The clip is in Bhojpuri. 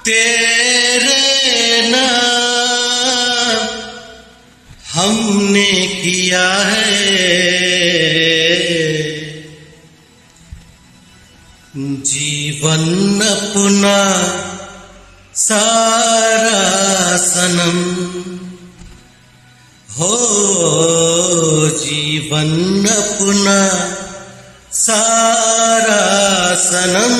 तेरे नाम हमने किया है जीवन अपना सारा सनम हो जीवन अपना सारा सनम